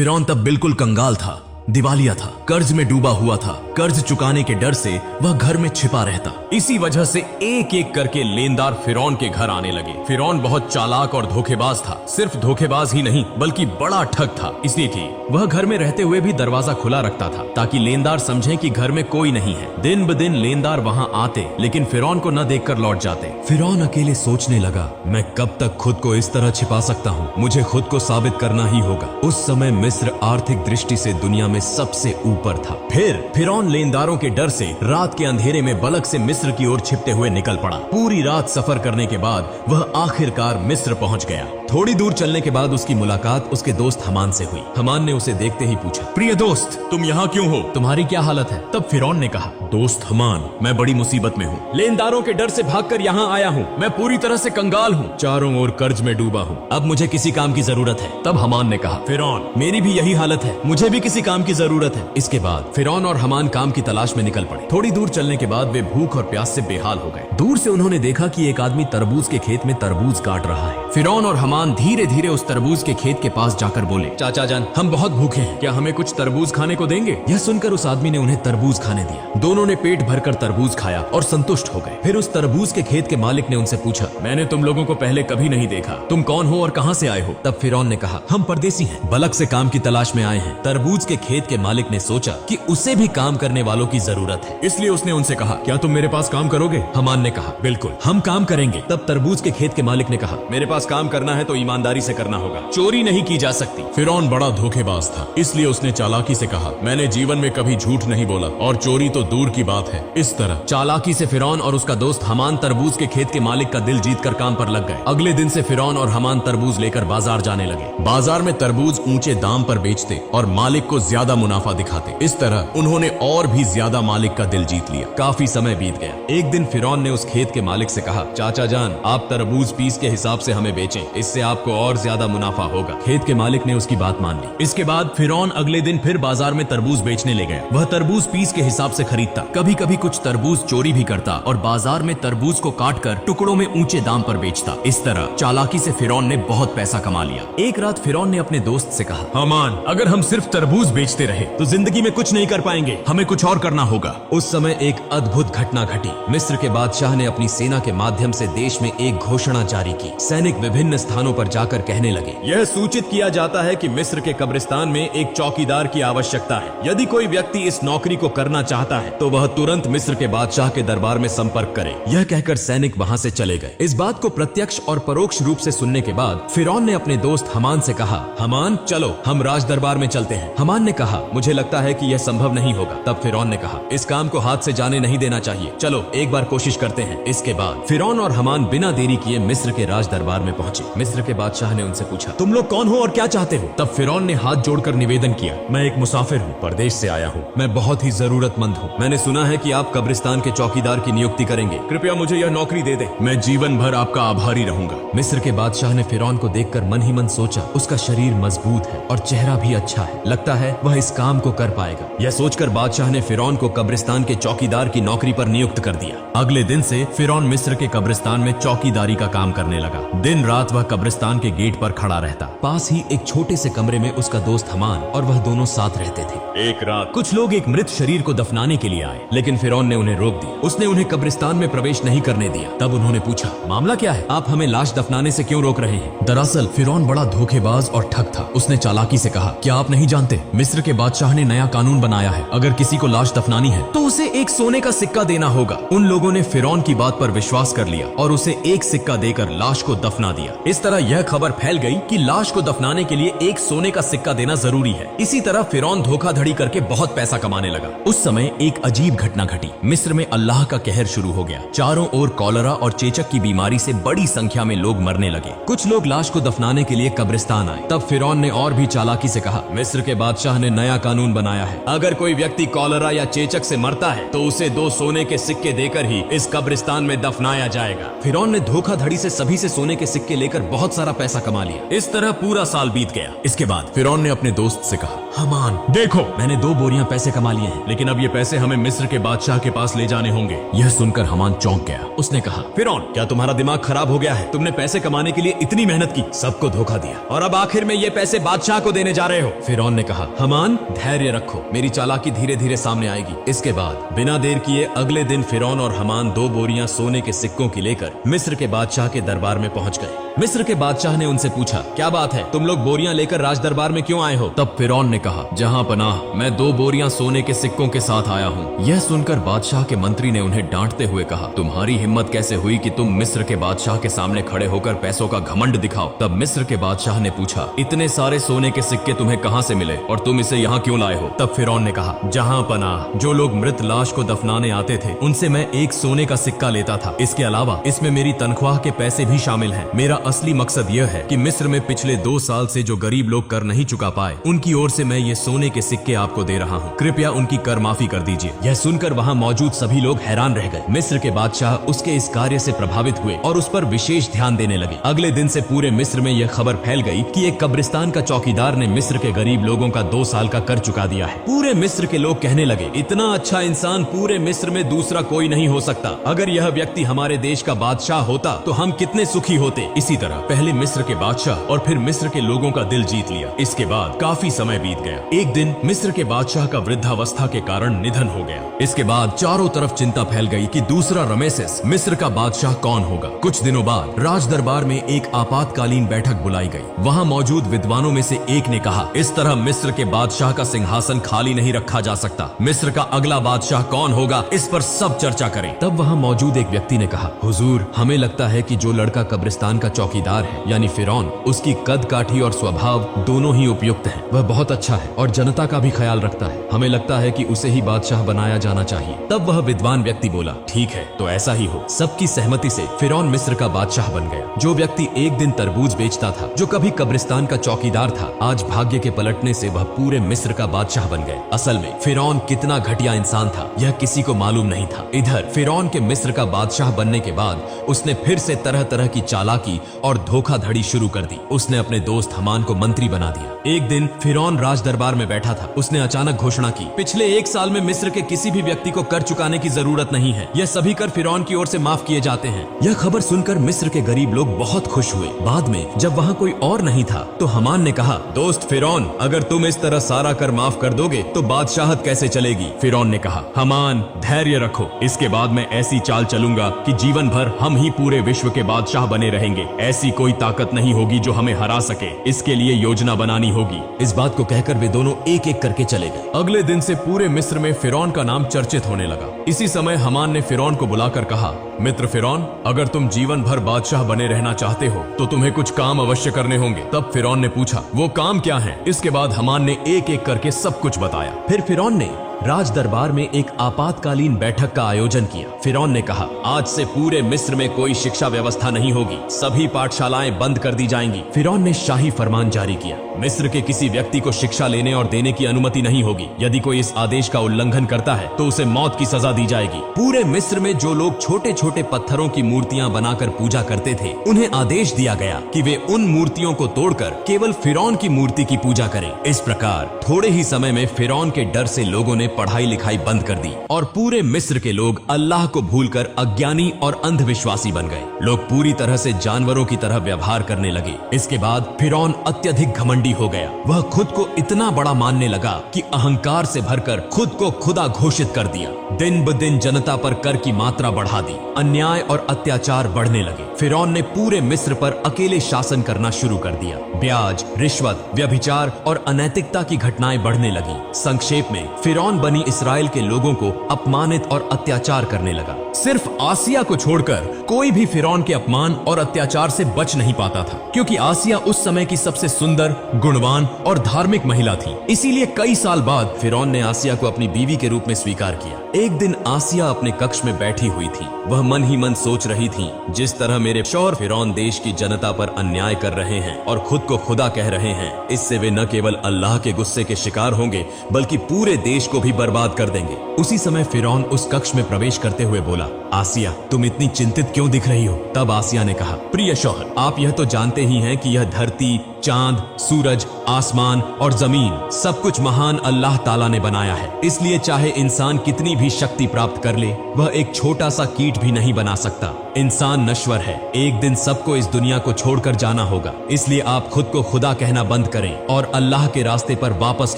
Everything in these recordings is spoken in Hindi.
फिरौन तब बिल्कुल कंगाल था, दिवालिया था, कर्ज में डूबा हुआ था। कर्ज चुकाने के डर से वह घर में छिपा रहता। इसी वजह से एक एक करके लेनदार फिरौन के घर आने लगे। फिरौन बहुत चालाक और धोखेबाज था। सिर्फ धोखेबाज ही नहीं बल्कि बड़ा ठग था, इसलिए कि वह घर में रहते हुए भी दरवाजा खुला रखता था ताकि लेनदार समझें कि घर में कोई नहीं है। दिन ब दिन लेनदार वहां आते लेकिन फिरौन को न देखकर लौट जाते। फिरौन अकेले सोचने लगा, मैं कब तक खुद को इस तरह छिपा सकता हूँ, मुझे खुद को साबित करना ही होगा। उस समय मिस्र आर्थिक दृष्टि से दुनिया में सबसे ऊपर था। फिर फिरौन लेनदारों के डर से रात के अंधेरे में बलक से मिस्र की ओर छिपते हुए निकल पड़ा। पूरी रात सफर करने के बाद वह आखिरकार मिस्र पहुंच गया। थोड़ी दूर चलने के बाद उसकी मुलाकात उसके दोस्त हमान से हुई। हमान ने उसे देखते ही पूछा, प्रिय दोस्त, तुम यहाँ क्यों हो? तुम्हारी क्या हालत है? तब फिरौन ने कहा, दोस्त हमान, मैं बड़ी मुसीबत में हूँ। लेनदारों के डर से भागकर यहाँ आया हूँ। मैं पूरी तरह से कंगाल हूँ, चारों ओर कर्ज में डूबा हूँ। अब मुझे किसी काम की जरूरत है। तब हमान ने कहा, फिरौन, मेरी भी यही हालत है, मुझे भी किसी काम की जरूरत है। इसके बाद फिरौन और हमान काम की तलाश में निकल पड़े। थोड़ी दूर चलने के बाद वे भूख और प्यास से बेहाल हो गए। दूर से उन्होंने देखा कि एक आदमी तरबूज के खेत में तरबूज काट रहा है। फिरौन और हमान धीरे धीरे उस तरबूज के खेत के पास जाकर बोले, चाचा जान, हम बहुत भूखे हैं, क्या हमें कुछ तरबूज खाने को देंगे? यह सुनकर उस आदमी ने उन्हें तरबूज खाने दिया। दोनों ने पेट भरकर तरबूज खाया और संतुष्ट हो गए। फिर उस तरबूज के खेत के मालिक ने उनसे पूछा, मैंने तुम लोगों को पहले कभी नहीं देखा, तुम कौन हो और कहां से आए हो? तब फिरौन ने कहा, हम परदेसी हैं, बलक से काम की तलाश में आए हैं। तरबूज के खेत के मालिक ने सोचा कि उसे भी काम करने वालों की जरूरत है, इसलिए उसने उनसे कहा, क्या तुम मेरे पास काम करोगे? हमान ने कहा, बिल्कुल, हम काम करेंगे। तब तरबूज के खेत के मालिक ने कहा, मेरे पास काम करना है तो ईमानदारी से करना होगा, चोरी नहीं की जा सकती। फिरौन बड़ा धोखेबाज था, इसलिए उसने चालाकी से कहा, मैंने जीवन में कभी झूठ नहीं बोला और चोरी तो दूर की बात है। इस तरह चालाकी से फिरौन और उसका दोस्त हमान तरबूज के खेत के मालिक का दिल जीतकर काम पर लग गए। अगले दिन से फिरौन और हमान तरबूज लेकर बाजार जाने लगे। बाजार में तरबूज ऊंचे दाम पर बेचते और मालिक को ज्यादा मुनाफा दिखाते। इस तरह उन्होंने और भी ज्यादा मालिक का दिल जीत लिया। काफी समय बीत गया। एक दिन फिरौन ने उस खेत के मालिक से कहा, चाचा जान, आप तरबूज पीस के हिसाब से हमें बेचें, इससे आपको और ज्यादा मुनाफा होगा। खेत के मालिक ने उसकी बात मान ली। इसके बाद फिरौन अगले दिन फिर बाजार में तरबूज बेचने ले गया। वह तरबूज पीस के हिसाब से खरीदता, कभी कभी कुछ तरबूज चोरी भी करता और बाजार में तरबूज को काटकर टुकड़ों में ऊंचे दाम पर बेचता। इस तरह चालाकी से फिरौन ने बहुत पैसा कमा लिया। एक रात फिरौन ने अपने दोस्त से कहा, हमान, अगर हम सिर्फ तरबूज बेचते रहे तो जिंदगी में कुछ नहीं कर पाएंगे, हमें कुछ और करना होगा। उस समय एक अद्भुत घटना घटी। मिस्र के बादशाह ने अपनी सेना के माध्यम से देश में एक घोषणा जारी की। सैनिक विभिन्न स्थानों पर जाकर कहने लगे, यह सूचित किया जाता है कि मिस्र के कब्रिस्तान में एक चौकीदार की आवश्यकता है। यदि कोई व्यक्ति इस नौकरी को करना चाहता है तो वह तुरंत मिस्र के बादशाह के दरबार में संपर्क करे। यह कहकर सैनिक वहां से चले गए। इस बात को प्रत्यक्ष और परोक्ष रूप से सुनने के बाद फिरौन ने अपने दोस्त हमान से कहा, हमान, चलो हम राज दरबार में चलते हैं। हमान ने कहा, मुझे लगता है कि यह संभव नहीं होगा। तब फिरौन ने कहा, इस काम को हाथ से जाने नहीं देना चाहिए, चलो एक बार कोशिश करते हैं। इसके बाद फिरौन और हमान बिना देरी किए मिस्र के राज दरबार में पहुंचे। मिस्र के बादशाह ने उनसे पूछा, तुम लोग कौन हो और क्या चाहते हो? तब फिरौन ने हाथ जोड़कर निवेदन किया, मैं एक मुसाफिर हूँ, परदेश से आया हूँ, मैं बहुत ही जरूरतमंद हूँ। मैंने सुना है कि आप कब्रिस्तान के चौकीदार की नियुक्ति करेंगे, कृपया मुझे यह नौकरी दे दे, मैं जीवन भर आपका आभारी रहूंगा। मिस्र के बादशाह ने फिरौन को देखकर मन ही मन सोचा, उसका शरीर मजबूत है और चेहरा भी अच्छा है, लगता है वह इस काम को कर पाएगा। यह सोचकर बादशाह ने फिरौन को कब्रिस्तान के चौकीदार की नौकरी पर नियुक्त कर दिया। अगले दिन से फिरौन मिस्र के कब्रिस्तान में चौकीदारी का काम करने लगा। दिन रात वह कब्रिस्तान के गेट पर खड़ा रहता। पास ही एक छोटे से कमरे में उसका दोस्त हमान और वह दोनों साथ रहते थे। एक रात कुछ लोग एक मृत शरीर को दफनाने के लिए आए, लेकिन फिरौन ने उन्हें रोक दिया। उसने उन्हें कब्रिस्तान में प्रवेश नहीं करने दिया। तब उन्होंने पूछा, मामला क्या है, आप हमें लाश दफनाने से क्यों रोक रहे हैं? दरअसल फिरौन बड़ा धोखेबाज और ठग था। उसने चालाकी से कहा, क्या आप नहीं जानते, मिस्र के बादशाह ने नया कानून बनाया है, अगर किसी को लाश दफनानी है तो उसे एक सोने का सिक्का देना होगा। उन लोगों ने फिरौन की बात पर विश्वास कर लिया और उसे एक सिक्का देकर लाश को दफना दिया। इस तरह यह खबर फैल गई कि लाश को दफनाने के लिए एक सोने का सिक्का देना जरूरी है। इसी तरह फिरौन धोखाधड़ी करके बहुत पैसा कमाने लगा। उस समय एक अजीब घटना घटी। मिस्र में अल्लाह का कहर शुरू हो गया। चारों ओर कॉलरा और चेचक की बीमारी से बड़ी संख्या में लोग मरने लगे। कुछ लोग लाश को दफनाने के लिए कब्रिस्तान आए। तब फिरौन ने और भी चालाकी से कहा, मिस्र के बादशाह ने नया कानून बनाया है, अगर कोई व्यक्ति कॉलरा या चेचक से मरता है तो उसे 2 सोने के सिक्के देकर ही इस कब्रिस्तान में दफनाया जाएगा। फिरौन ने धोखाधड़ी से सभी से सोने के सिक्के लेकर बहुत सारा पैसा कमा लिया। इस तरह पूरा साल बीत गया। इसके बाद फिरौन ने अपने दोस्त से कहा, हमान देखो, मैंने 2 बोरियां पैसे कमा लिए हैं, लेकिन अब ये पैसे हमें मिस्र के बादशाह के पास ले जाने होंगे। यह सुनकर हमान चौंक गया। उसने कहा, फिरौन, क्या तुम्हारा दिमाग खराब हो गया है? तुमने पैसे कमाने के लिए इतनी मेहनत की, सबको धोखा दिया, और अब आखिर में ये पैसे बादशाह को देने जा रहे हो। फिरौन ने कहा, हमान धैर्य रखो, मेरी चालाकी धीरे धीरे सामने आएगी। इसके बाद बिना देर किए अगले दिन फिरौन और हमान 2 बोरियां सोने के सिक्कों की लेकर मिस्र के बादशाह के दरबार में पहुंच गए। मिस्र के बादशाह ने उनसे पूछा, क्या बात है, तुम लोग बोरियां लेकर राज दरबार में क्यों आए हो? तब फिरौन ने कहा, जहां पनाह, मैं 2 बोरियां सोने के सिक्कों के साथ आया हूं। यह सुनकर बादशाह के मंत्री ने उन्हें डांटते हुए कहा, तुम्हारी हिम्मत कैसे हुई कि तुम मिस्र के बादशाह के सामने खड़े होकर पैसों का घमंड दिखाओ? तब मिस्र के बादशाह ने पूछा, इतने सारे सोने के सिक्के तुम्हें कहां से मिले और तुम इसे यहाँ क्यों लाए हो? तब फिरौन ने कहा, जहां पनाह, जो लोग मृत लाश को दफनाने आते थे उनसे मैं 1 सोने का सिक्का लेता था। इसके अलावा इसमें मेरी तनख्वाह के पैसे भी शामिल हैं। मेरा असली मकसद यह है कि मिस्र में पिछले 2 साल से जो गरीब लोग कर नहीं चुका पाए, उनकी ओर से मैं ये सोने के सिक्के आपको दे रहा हूँ। कृपया उनकी कर माफी कर दीजिए। यह सुनकर वहाँ मौजूद सभी लोग हैरान रह गए। मिस्र के बादशाह उसके इस कार्य से प्रभावित हुए और उस पर विशेष ध्यान देने लगे। अगले दिन से पूरे मिस्र में यह खबर फैल गई कि एक कब्रिस्तान का चौकीदार ने मिस्र के गरीब लोगों का 2 साल का कर चुका दिया है। पूरे मिस्र के लोग कहने लगे, इतना अच्छा इंसान पूरे मिस्र में दूसरा कोई नहीं हो सकता। अगर यह व्यक्ति हमारे देश का बादशाह होता तो हम कितने सुखी होते। इसी तरह पहले मिस्र के बादशाह और फिर मिस्र के लोगों का दिल जीत लिया। इसके बाद काफी समय बीत गया। एक दिन मिस्र के बादशाह का वृद्धावस्था के कारण निधन हो गया। इसके बाद चारों तरफ चिंता फैल गई कि दूसरा रमेसेस मिस्र का बादशाह कौन होगा। कुछ दिनों बाद राज दरबार में एक आपातकालीन बैठक बुलाई गई। वहाँ मौजूद विद्वानों में से एक ने कहा, इस तरह मिस्र के बादशाह का सिंहासन खाली नहीं रखा जा सकता। मिस्र का अगला बादशाह कौन होगा, इस पर सब चर्चा करें। तब वहाँ मौजूद एक व्यक्ति ने कहा, हुजूर, हमें लगता है कि जो लड़का कब्रिस्तान का चौकीदार है यानी फिरौन, उसकी कद काठी और स्वभाव दोनों ही उपयुक्त हैं। वह बहुत अच्छा है और जनता का भी ख्याल रखता है। हमें लगता है कि उसे ही बादशाह बनाया जाना चाहिए। तब वह विद्वान व्यक्ति बोला, ठीक है, तो ऐसा ही हो। सबकी सहमति से फिरौन मिस्र का बादशाह बन गया। जो व्यक्ति एक दिन तरबूज बेचता था, जो कभी कब्रिस्तान का चौकीदार था, आज भाग्य के पलटने से वह पूरे मिस्र का बादशाह बन गए। असल में फिरौन कितना घटिया इंसान था, यह किसी को मालूम नहीं था। इधर फिरौन के मिस्र का बादशाह बनने के बाद उसने फिर से तरह तरह की चालाकी और धोखाधड़ी शुरू कर दी। उसने अपने दोस्त हमान को मंत्री बना दिया। एक दिन फिरौन राज दरबार में बैठा था। उसने अचानक घोषणा की, पिछले 1 साल में मिस्र के किसी भी व्यक्ति को कर चुकाने की जरूरत नहीं है। यह सभी कर फिरौन की ओर से माफ किए जाते हैं। यह खबर सुनकर मिस्र के गरीब लोग बहुत खुश हुए। बाद में जब वहाँ कोई और नहीं था तो हमान ने कहा, दोस्त फिरौन, अगर तुम इस तरह सारा कर माफ कर दोगे तो बादशाहत कैसे चलेगी? फिरौन ने कहा, हमान धैर्य रखो, इसके बाद मैं ऐसी चाल चलूंगा कि जीवन भर हम ही पूरे विश्व के बादशाह बने रहेंगे। ऐसी कोई ताकत नहीं होगी जो हमें हरा सके। इसके लिए योजना बनानी होगी। इस बात को कहकर वे दोनों एक एक करके चले गए। अगले दिन से पूरे मिस्र में फिरौन का नाम चर्चित होने लगा। इसी समय हमान ने फिरौन को बुलाकर कहा, मित्र फिरौन, अगर तुम जीवन भर बादशाह बने रहना चाहते हो तो तुम्हें कुछ काम अवश्य करने होंगे। तब फिरौन ने पूछा, वो काम क्या है? इसके बाद हमान ने एक एक करके सब कुछ बताया। फिर फिरौन ने राज दरबार में एक आपातकालीन बैठक का आयोजन किया। फिरौन ने कहा, आज से पूरे मिस्र में कोई शिक्षा व्यवस्था नहीं होगी। सभी पाठशालाएं बंद कर दी जाएंगी। फिरौन ने शाही फरमान जारी किया, मिस्र के किसी व्यक्ति को शिक्षा लेने और देने की अनुमति नहीं होगी। यदि कोई इस आदेश का उल्लंघन करता है तो उसे मौत की सजा दी जाएगी। पूरे मिस्र में जो लोग छोटे छोटे पत्थरों की मूर्तियां बनाकर पूजा करते थे, उन्हें आदेश दिया गया कि वे उन मूर्तियों को तोड़कर केवल फिरौन की मूर्ति की पूजा करें। इस प्रकार थोड़े ही समय में फिरौन के डर से लोगों ने पढ़ाई लिखाई बंद कर दी और पूरे मिस्र के लोग अल्लाह को भूलकर अज्ञानी और अंधविश्वासी बन गए। लोग पूरी तरह से जानवरों की तरह व्यवहार करने लगे। इसके बाद फिरौन अत्यधिक घमंडी हो गया। वह खुद को इतना बड़ा मानने लगा कि अहंकार से भरकर खुद को खुदा घोषित कर दिया। दिन ब दिन जनता पर कर की मात्रा बढ़ा दी। अन्याय और अत्याचार बढ़ने लगे। फिरौन ने पूरे मिस्र पर अकेले शासन करना शुरू कर दिया। ब्याज, रिश्वत, व्यभिचार और अनैतिकता की घटनाएं बढ़ने लगी। संक्षेप में फिरौन बनी इस्राएल के लोगों को अपमानित और अत्याचार करने लगा। सिर्फ आसिया को छोड़कर कोई भी फिरौन के अपमान और अत्याचार से बच नहीं पाता था, क्योंकि आसिया उस समय की सबसे सुंदर, गुणवान और धार्मिक महिला थी। इसीलिए कई साल बाद फिरौन ने आसिया को अपनी बीवी के रूप में स्वीकार किया। एक दिन आसिया अपने कक्ष में बैठी हुई थी। वह मन ही मन सोच रही थी, जिस तरह मेरे शौहर फिरौन देश की जनता पर अन्याय कर रहे हैं और खुद को खुदा कह रहे हैं, इससे वे न केवल अल्लाह के गुस्से के शिकार होंगे बल्कि पूरे देश को भी बर्बाद कर देंगे। उसी समय फिरौन उस कक्ष में प्रवेश करते हुए बोला, आसिया, तुम इतनी चिंतित क्यों दिख रही हो? तब आसिया ने कहा, प्रिय शौहर, आप यह तो जानते ही हैं कि यह धरती, चांद, सूरज, आसमान और जमीन सब कुछ महान अल्लाह ताला ने बनाया है। इसलिए चाहे इंसान कितनी भी शक्ति प्राप्त कर ले, वह एक छोटा सा कीट भी नहीं बना सकता। इंसान नश्वर है, एक दिन सबको इस दुनिया को छोड़कर जाना होगा। इसलिए आप खुद को खुदा कहना बंद करें और अल्लाह के रास्ते पर वापस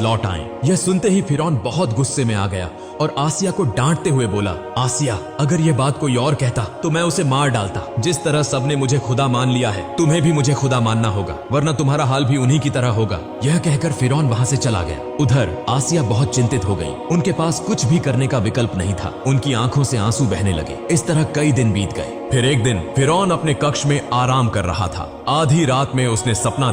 लौट आएं। यह सुनते ही फिरौन बहुत गुस्से में आ गया और आसिया को डांटते हुए बोला, आसिया, अगर यह बात कोई और कहता तो मैं उसे मार डालता। जिस तरह सबने मुझे खुदा मान लिया है, तुम्हें भी मुझे खुदा मानना होगा, वरना तुम्हारा हाल भी उन्हीं की तरह होगा। यह कहकर फिरौन वहां से चला गया। उधर आसिया बहुत चिंतित हो गई। उनके पास कुछ भी करने का विकल्प नहीं था। उनकी आंखों से आंसू बहने लगे। इस तरह कई दिन बीत गए। फिर एक दिन फिरौन अपने कक्ष में आराम कर रहा था। आधी रात में उसने सपना